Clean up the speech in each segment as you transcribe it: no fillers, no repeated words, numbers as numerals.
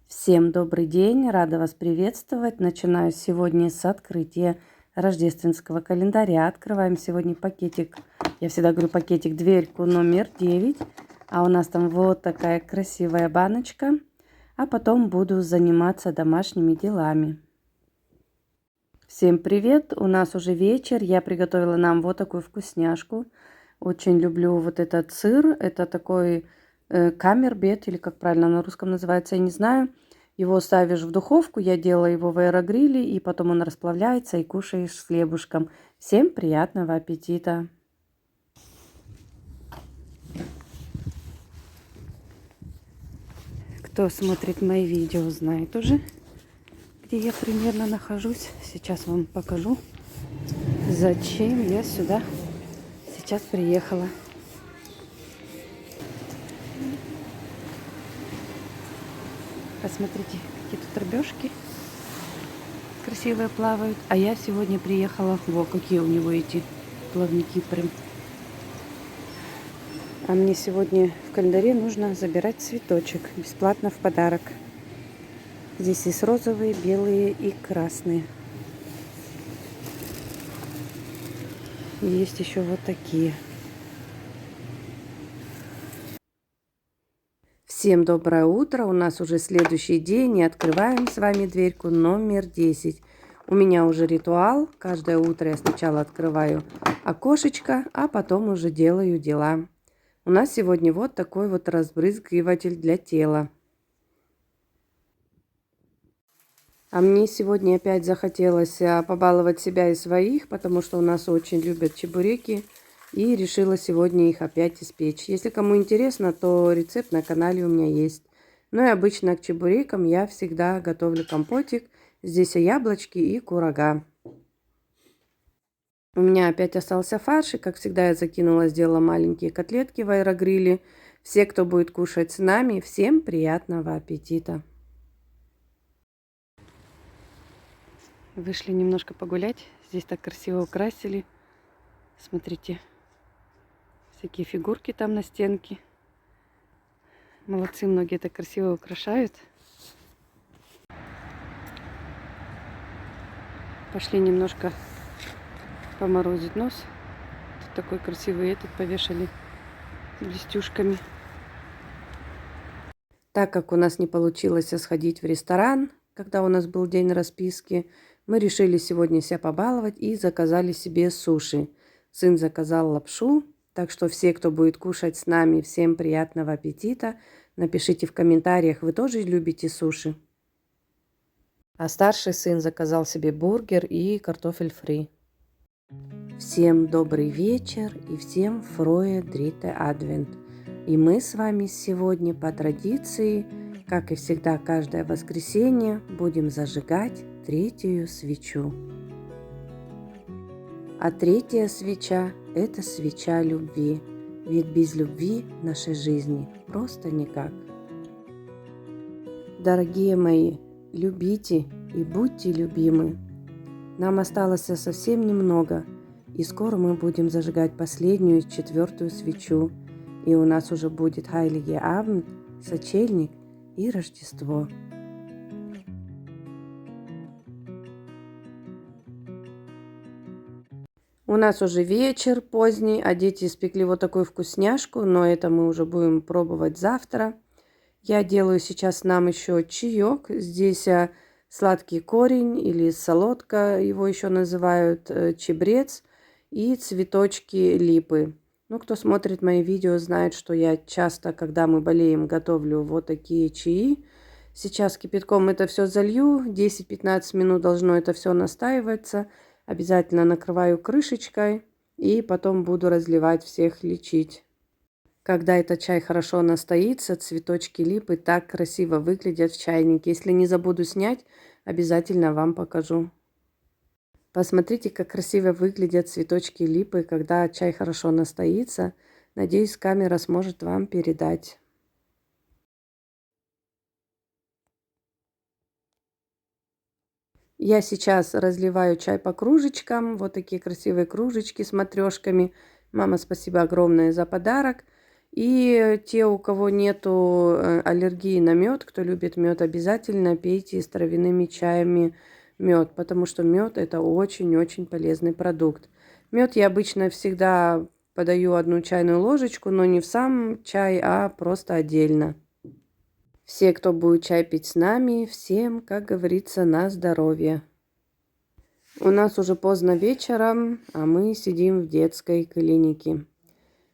Всем добрый день, рада вас приветствовать. Начинаю сегодня с открытия рождественского календаря. Открываем сегодня пакетик, я всегда говорю пакетик, дверьку номер 9. А у нас там вот такая красивая баночка. А потом буду заниматься домашними делами. Всем привет, у нас уже вечер. Я приготовила нам вот такую вкусняшку. Очень люблю вот этот сыр. Это такой камербет, или как правильно на русском называется, я не знаю. Его ставишь в духовку, я делала его в аэрогриле, и потом он расплавляется и кушаешь с хлебушком. Всем приятного аппетита! Кто смотрит мои видео, знает уже, где я примерно нахожусь. Сейчас вам покажу, зачем я сюда сейчас приехала. Посмотрите, какие тут рыбешки красивые плавают. А я сегодня приехала, вот какие у него эти плавники прям. А мне сегодня в календаре нужно забирать цветочек бесплатно в подарок. Здесь есть розовые, белые и красные. И есть еще вот такие. Всем доброе утро. У нас уже следующий день. И открываем с вами дверьку номер 10. У меня уже ритуал. Каждое утро я сначала открываю окошечко, а потом уже делаю дела. У нас сегодня вот такой вот разбрызгиватель для тела. А мне сегодня опять захотелось побаловать себя и своих, потому что у нас очень любят чебуреки. И решила сегодня их опять испечь. Если кому интересно, то рецепт на канале у меня есть. Ну и обычно к чебурекам я всегда готовлю компотик. Здесь и яблочки, и курага. У меня опять остался фарш, и как всегда я закинула, сделала маленькие котлетки в аэрогриле. Все, кто будет кушать с нами, всем приятного аппетита. Вышли немножко погулять. Здесь так красиво украсили. Смотрите, всякие фигурки там на стенке. Молодцы, многие так красиво украшают. Пошли немножко поморозить нос. Тут такой красивый этот повешали блестюшками. Так как у нас не получилось сходить в ресторан, когда у нас был день расписки, мы решили сегодня себя побаловать и заказали себе суши. Сын заказал лапшу, так что все, кто будет кушать с нами, всем приятного аппетита. Напишите в комментариях, вы тоже любите суши. А старший сын заказал себе бургер и картофель фри. Всем добрый вечер и всем фрое дрите адвент. И мы с вами сегодня по традиции, как и всегда каждое воскресенье, будем зажигать третью свечу. А третья свеча – это свеча любви. Ведь без любви в нашей жизни просто никак. Дорогие мои, любите и будьте любимы. Нам осталось совсем немного, и скоро мы будем зажигать последнюю, четвертую свечу. И у нас уже будет Heilige Abend, сочельник и Рождество. У нас уже вечер поздний, а дети испекли вот такую вкусняшку, но это мы уже будем пробовать завтра. Я делаю сейчас нам еще чаек. Здесь сладкий корень или солодка, его еще называют, чебрец и цветочки липы. Ну, кто смотрит мои видео, знает, что я часто, когда мы болеем, готовлю вот такие чаи. Сейчас кипятком это все залью, 10-15 минут должно это все настаиваться. Обязательно накрываю крышечкой и потом буду разливать, всех лечить. Когда этот чай хорошо настоится, цветочки липы так красиво выглядят в чайнике. Если не забуду снять, обязательно вам покажу. Посмотрите, как красиво выглядят цветочки липы, когда чай хорошо настоится. Надеюсь, камера сможет вам передать. Я сейчас разливаю чай по кружечкам. Вот такие красивые кружечки с матрешками. Мама, спасибо огромное за подарок. И те, у кого нету аллергии на мед, кто любит мед, обязательно пейте с травяными чаями мед, потому что мед это очень-очень полезный продукт. Мед я обычно всегда подаю 1 чайную ложечку, но не в сам чай, а просто отдельно. Все, кто будет чай пить с нами, всем, как говорится, на здоровье. У нас уже поздно вечером, а мы сидим в детской клинике.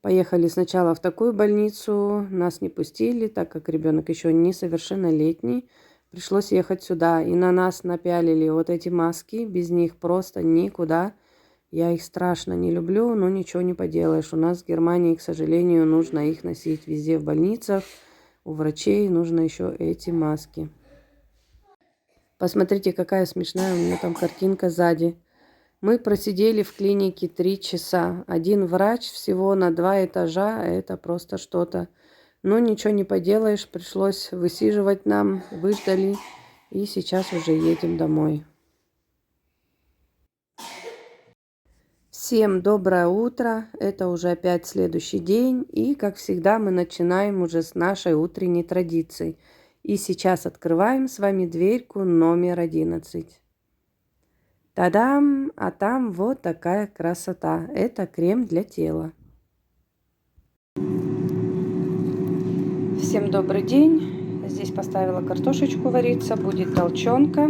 Поехали сначала в такую больницу, нас не пустили, так как ребенок еще несовершеннолетний. Пришлось ехать сюда, и на нас напялили вот эти маски, без них просто никуда. Я их страшно не люблю, но ничего не поделаешь. У нас в Германии, к сожалению, нужно их носить везде в больницах, у врачей нужно еще эти маски. Посмотрите, какая смешная у меня там картинка сзади. Мы просидели в клинике 3 часа. Один врач всего на 2 этажа. Это просто что-то. Но ничего не поделаешь. Пришлось высиживать нам. Выждали. И сейчас уже едем домой. Всем доброе утро. Это уже опять следующий день. И, как всегда, мы начинаем уже с нашей утренней традиции. И сейчас открываем с вами дверьку номер 11. Та-дам! А там вот такая красота. Это крем для тела. Всем добрый день. Здесь поставила картошечку вариться. Будет толченка.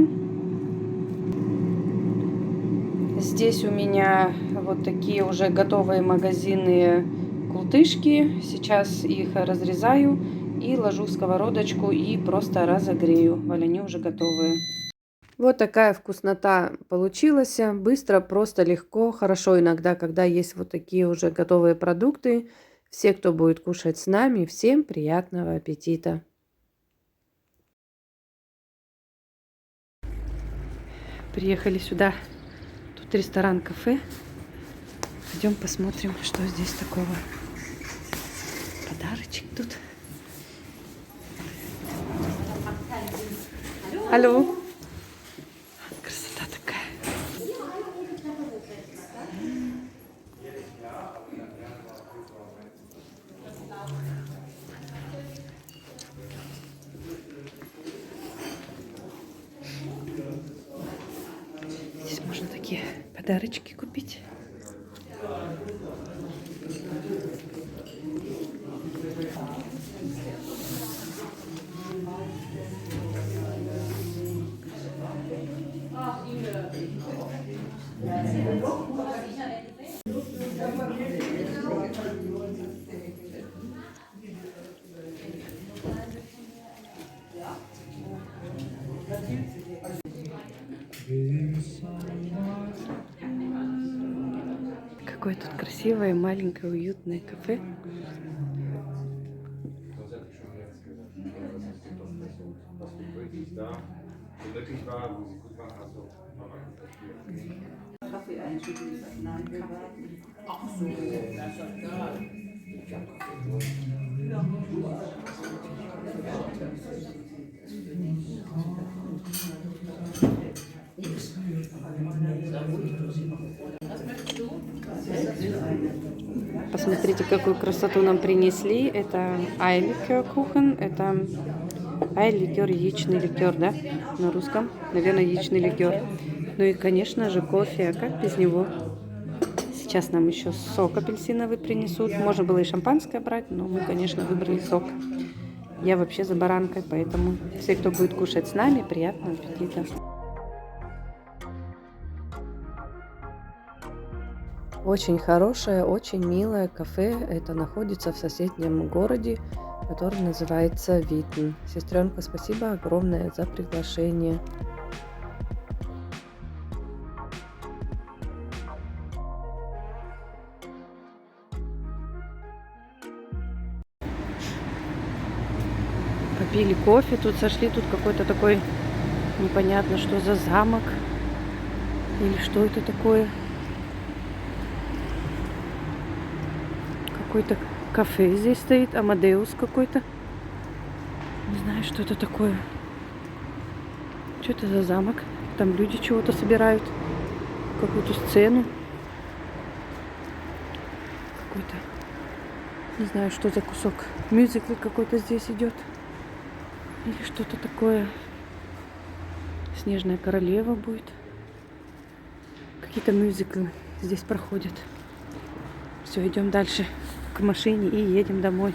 Здесь у меня вот такие уже готовые магазинные култышки. Сейчас их разрезаю и ложу в сковородочку и просто разогрею. Они уже готовые. Вот такая вкуснота получилась. Быстро, просто, легко. Хорошо иногда, когда есть вот такие уже готовые продукты. Все, кто будет кушать с нами, всем приятного аппетита. Приехали сюда. Тут ресторан-кафе. Пойдем посмотрим, что здесь такого. Подарочек тут. Алло. Красота такая. Здесь можно такие подарочки купить. Какое тут красивое, маленькое, уютное кафе. Посмотрите, какую красоту нам принесли. Это Eierlikör-Kuchen. Это ай-ликер, яичный ликер, да, на русском. Наверное, яичный ликер. Ну и, конечно же, кофе. А как без него? Сейчас нам еще сок апельсиновый принесут. Можно было и шампанское брать, но мы, конечно, выбрали сок. Я вообще за баранкой, поэтому все, кто будет кушать с нами, приятного аппетита. Очень хорошее, очень милое кафе. Это находится в соседнем городе, который называется Витн. Сестренка, спасибо огромное за приглашение. Попили кофе, тут сошли, тут какой-то такой непонятно что за замок. Или что это такое. Какой-то кафе здесь стоит, Амадеус какой-то. Не знаю, что это такое. Что это за замок? Там люди чего-то собирают. Какую-то сцену. Какой-то Не знаю, что за кусок. Мюзикл какой-то здесь идет. Или что-то такое. Снежная королева будет. Какие-то мюзиклы здесь проходят. Все, идем дальше к машине и едем домой.